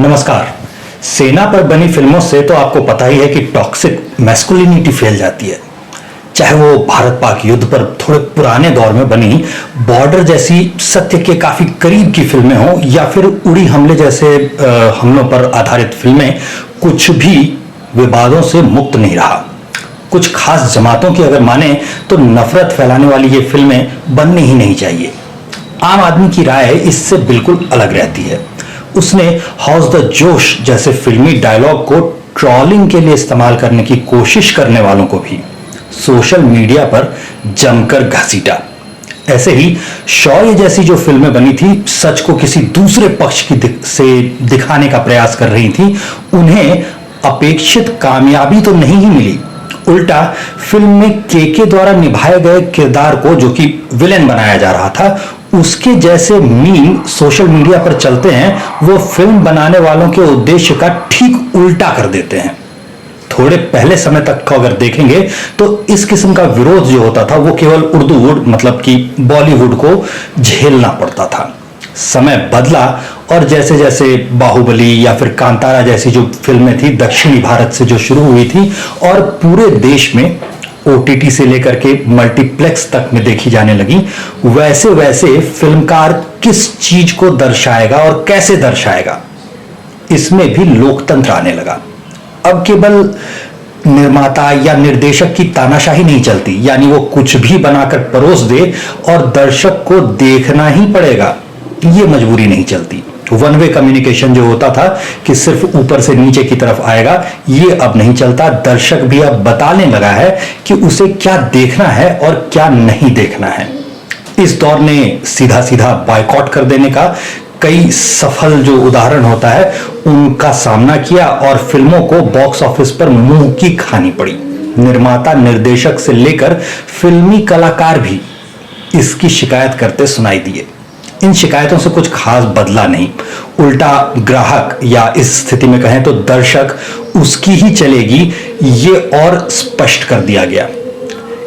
नमस्कार। सेना पर बनी फिल्मों से तो आपको पता ही है कि टॉक्सिक मैस्कुलिनिटी फैल जाती है। चाहे वो भारत पाक युद्ध पर थोड़े पुराने दौर में बनी बॉर्डर जैसी सत्य के काफी करीब की फिल्में हो या फिर उड़ी हमले जैसे हमलों पर आधारित फिल्में, कुछ भी विवादों से मुक्त नहीं रहा। कुछ खास जमातों की अगर माने तो नफरत फैलाने वाली ये फिल्में बननी ही नहीं चाहिए। आम आदमी की राय इससे बिल्कुल अलग रहती है। उसने हाउस द जोश जैसे फिल्मी डायलॉग को ट्रोलिंग के लिए इस्तेमाल करने की कोशिश करने वालों को भी सोशल मीडिया पर जमकर घसीटा। ऐसे ही शौर्य जैसी जो फिल्में बनी थी, सच को किसी दूसरे पक्ष की से दिखाने का प्रयास कर रही थी, उन्हें अपेक्षित कामयाबी तो नहीं ही मिली। उल्टा फिल्म में केके द्वारा निभाए गए किरदार को, जो कि विलेन बनाया जा रहा था, उसके जैसे मीम सोशल मीडिया पर चलते हैं, वो फिल्म बनाने वालों के उद्देश्य का ठीक उल्टा कर देते हैं। थोड़े पहले समय तक को अगर देखेंगे तो इस किस्म का विरोध जो होता था वो केवल उर्दू मतलब कि बॉलीवुड को झेलना पड़ता था। समय बदला और जैसे जैसे बाहुबली या फिर कांतारा जैसी जो फिल्में थी दक्षिणी भारत से जो शुरू हुई थी और पूरे देश में ओटीटी से लेकर के मल्टीप्लेक्स तक में देखी जाने लगी, वैसे वैसे फिल्मकार किस चीज को दर्शाएगा और कैसे दर्शाएगा, इसमें भी लोकतंत्र आने लगा। अब केवल निर्माता या निर्देशक की तानाशाही नहीं चलती, यानी वो कुछ भी बनाकर परोस दे और दर्शक को देखना ही पड़ेगा, ये मजबूरी नहीं चलती। वन वे कम्युनिकेशन जो होता था कि सिर्फ ऊपर से नीचे की तरफ आएगा, ये अब नहीं चलता। दर्शक भी अब बताने लगा है कि उसे क्या देखना है और क्या नहीं देखना है। इस दौर ने सीधा सीधा बॉयकॉट कर देने का कई सफल जो उदाहरण होता है उनका सामना किया और फिल्मों को बॉक्स ऑफिस पर मुंह की खानी पड़ी। निर्माता, निर्देशक से लेकर फिल्मी कलाकार भी इसकी शिकायत करते सुनाई दिए। इन शिकायतों से कुछ खास बदला नहीं, उल्टा ग्राहक या इस स्थिति में कहें तो दर्शक उसकी ही चलेगी, ये और स्पष्ट कर दिया गया।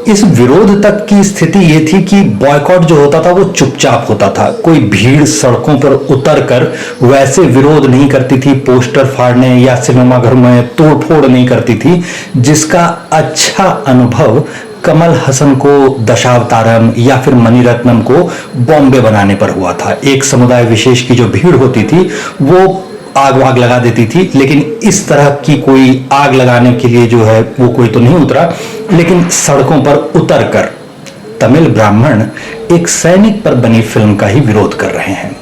इस विरोध तक की स्थिति यह थी कि बॉयकॉट जो होता था वो चुपचाप होता था। कोई भीड़ सड़कों पर उतरकर वैसे विरोध नहीं करती थी, पोस्टर फाड़ने या सिनेमाघर में तोड़फोड़ नहीं करती थी, जिसका अच्छा अनुभव कमल हसन को दशावतारम या फिर मणिरत्नम को बॉम्बे बनाने पर हुआ था। एक समुदाय विशेष की जो भीड़ होती थी वो आग वाग लगा देती थी, लेकिन इस तरह की कोई आग लगाने के लिए जो है वो कोई तो नहीं उतरा, लेकिन सड़कों पर उतरकर तमिल ब्राह्मण एक सैनिक पर बनी फिल्म का ही विरोध कर रहे हैं।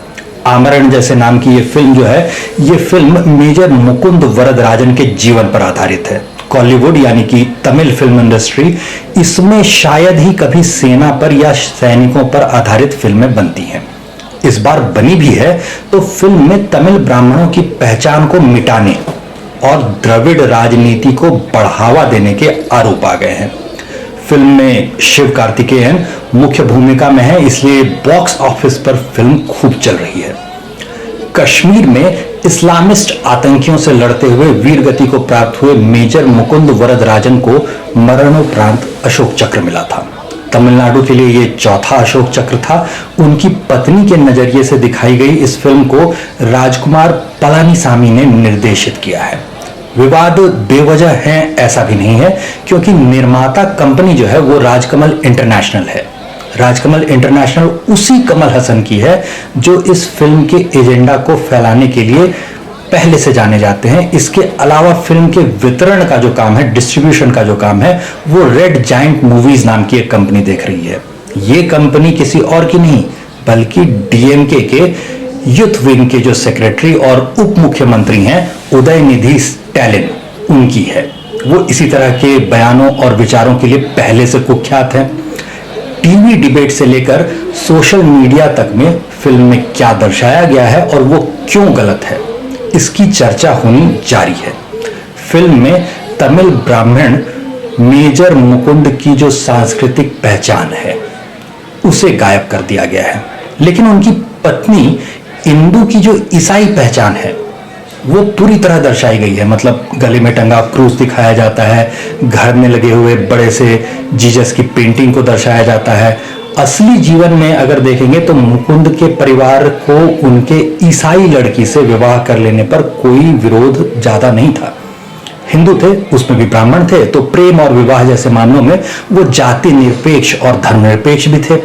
आमरण जैसे नाम की ये फिल्म जो है, ये फिल्म मेजर मुकुंद वरदराजन के जीवन पर आधारित है। कॉलीवुड यानी कि तमिल फिल्म इंडस्ट्री, इसमें शायद ही कभी सेना पर या सैनिकों पर आधारित फिल्में बनती हैं। इस बार बनी भी है तो फिल्म में तमिल ब्राह्मणों की पहचान को मिटाने और द्रविड़ राजनीति को बढ़ावा देने के आरोप आ गए हैं। फिल्म में शिव कार्तिकेयन मुख्य भूमिका में है, इसलिए बॉक्स ऑफिस पर फिल्म खूब चल रही है। कश्मीर में इस्लामिस्ट आतंकियों से लड़ते हुए वीरगति को प्राप्त हुए मेजर मुकुंद वरदराजन को मरणोपरांत अशोक चक्र मिला था। तमिलनाडु के लिए ये चौथा अशोक चक्र था। उनकी पत्नी के नजरिए से दिखाई गई इस फिल्म को राजकुमार पलानीसामी ने निर्देशित किया है। विवाद बेवजह है ऐसा भी नहीं है, क्योंकि निर्माता कंपनी जो है वो राजकमल इंटरनेशनल है। राजकमल इंटरनेशनल उसी कमल हसन की है जो इस फिल्म के एजेंडा को फैलाने के लिए पहले से जाने जाते हैं। इसके अलावा फिल्म के वितरण का जो काम है, डिस्ट्रीब्यूशन का जो काम है, वो रेड जायंट मूवीज नाम की एक कंपनी देख रही है। ये कंपनी किसी और की नहीं बल्कि डीएमके के यूथ विंग के जो सेक्रेटरी और उप मुख्यमंत्री हैं उदयनिधि स्टैलिन, उनकी है। वो इसी तरह के बयानों और विचारों के लिए पहले से कुख्यात है। टीवी डिबेट से लेकर सोशल मीडिया तक में फिल्म में क्या दर्शाया गया है और वो क्यों गलत है, इसकी चर्चा होनी जारी है। फिल्म में तमिल ब्राह्मण मेजर मुकुंद की जो सांस्कृतिक पहचान है उसे गायब कर दिया गया है, लेकिन उनकी पत्नी इंदू की जो ईसाई पहचान है वो पूरी तरह दर्शाई गई है। मतलब गले में टंगा क्रूस दिखाया जाता है, घर में लगे हुए बड़े से जीसस की पेंटिंग को दर्शाया जाता है असली जीवन में अगर देखेंगे तो मुकुंद के परिवार को उनके ईसाई लड़की से विवाह कर लेने पर कोई विरोध ज्यादा नहीं था। हिंदू थे, उसमें भी ब्राह्मण थे, तो प्रेम और विवाह जैसे मामलों में वो जाति निरपेक्ष और धर्मनिरपेक्ष भी थे।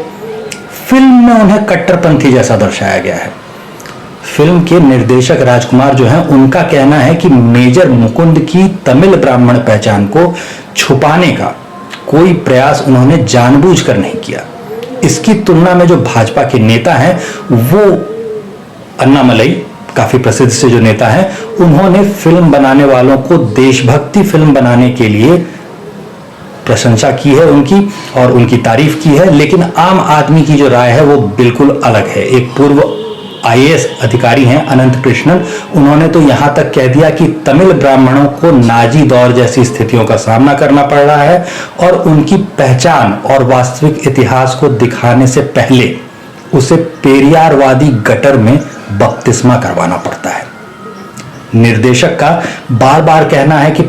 फिल्म में उन्हें कट्टरपंथी जैसा दर्शाया गया है। फिल्म के निर्देशक राजकुमार जो हैं, उनका कहना है कि मेजर मुकुंद की तमिल ब्राह्मण पहचान को छुपाने का कोई प्रयास उन्होंने जानबूझकर नहीं किया। इसकी तुलना में जो भाजपा के नेता हैं, वो अन्नामलई, काफी प्रसिद्ध से जो नेता हैं, उन्होंने फिल्म बनाने वालों को देशभक्ति फिल्म बनाने के लिए प्रशंसा की है उनकी और उनकी तारीफ की है। लेकिन आम आदमी की जो राय है वो बिल्कुल अलग है। एक पूर्व आईएएस अधिकारी हैं अनंत कृष्णन, उन्होंने तो यहां तक कह दिया कि तमिल ब्राह्मणों को नाजी दौर जैसी स्थितियों का सामना करना पड़ रहा है और उनकी पहचान और वास्तविक इतिहास को दिखाने से पहले उसे पेरियारवादी गटर में बपतिस्मा करवाना पड़ता है। निर्देशक का बार बार कहना है कि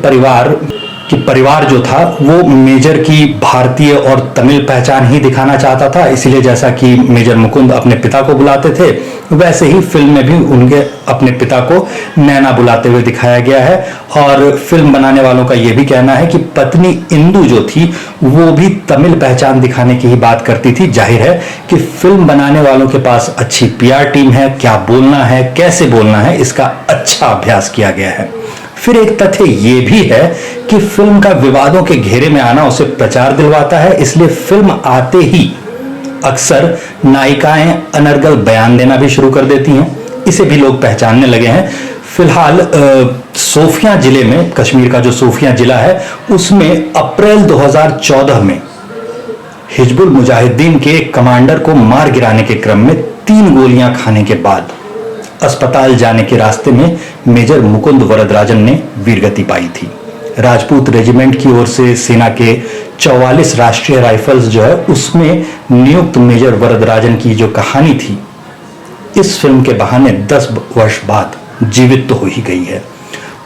परिवार जो था वो मेजर की भारतीय और तमिल पहचान ही दिखाना चाहता था, इसीलिए जैसा कि मेजर मुकुंद अपने पिता को बुलाते थे, वैसे ही फिल्म में भी उनके अपने पिता को नैना बुलाते हुए दिखाया गया है। और फिल्म बनाने वालों का यह भी कहना है कि पत्नी इंदु जो थी वो भी तमिल पहचान दिखाने की ही बात करती थी। जाहिर है कि फिल्म बनाने वालों के पास अच्छी पीआर टीम है, क्या बोलना है, कैसे बोलना है, इसका अच्छा अभ्यास किया गया है। फिर एक तथ्य ये भी है कि फिल्म का विवादों के घेरे में आना उसे प्रचार दिलवाता है, इसलिए फिल्म आते ही अक्सर नायिकाएं अनर्गल बयान देना भी शुरू कर देती हैं। इसे भी लोग पहचानने लगे हैं। फिलहाल सोफिया जिले में, कश्मीर का जो सोफिया जिला है, उसमें अप्रैल 2014 में हिजबुल मुजाहिदीन के कमांडर को मार गिराने के क्रम में 3 गोलियां खाने के बाद अस्पताल जाने के रास्ते में मेजर मुकुंद वरदराजन ने वीरगति पाई थी। राजपूत रेजिमेंट की ओर से सेना के 44 राष्ट्रीय राइफल्स जो है उसमें नियुक्त मेजर वरदराजन की जो कहानी थी, इस फिल्म के बहाने 10 वर्ष बाद जीवित तो हो ही गई है।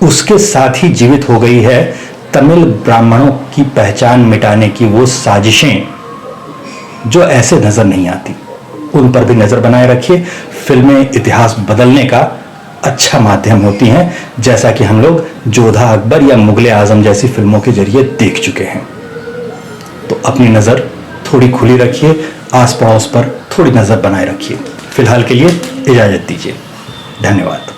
उसके साथ ही जीवित हो गई है तमिल ब्राह्मणों की पहचान मिटाने की वो साजिशें जो ऐसे नजर नहीं आती। उन पर भी नजर बनाए रखिए। फिल्में इतिहास बदलने का अच्छा माध्यम होती हैं, जैसा कि हम लोग जोधा अकबर या मुगले आजम जैसी फिल्मों के जरिए देख चुके हैं। तो अपनी नजर थोड़ी खुली रखिए, आस पड़ोस पर थोड़ी नजर बनाए रखिए। फिलहाल के लिए इजाजत दीजिए। धन्यवाद।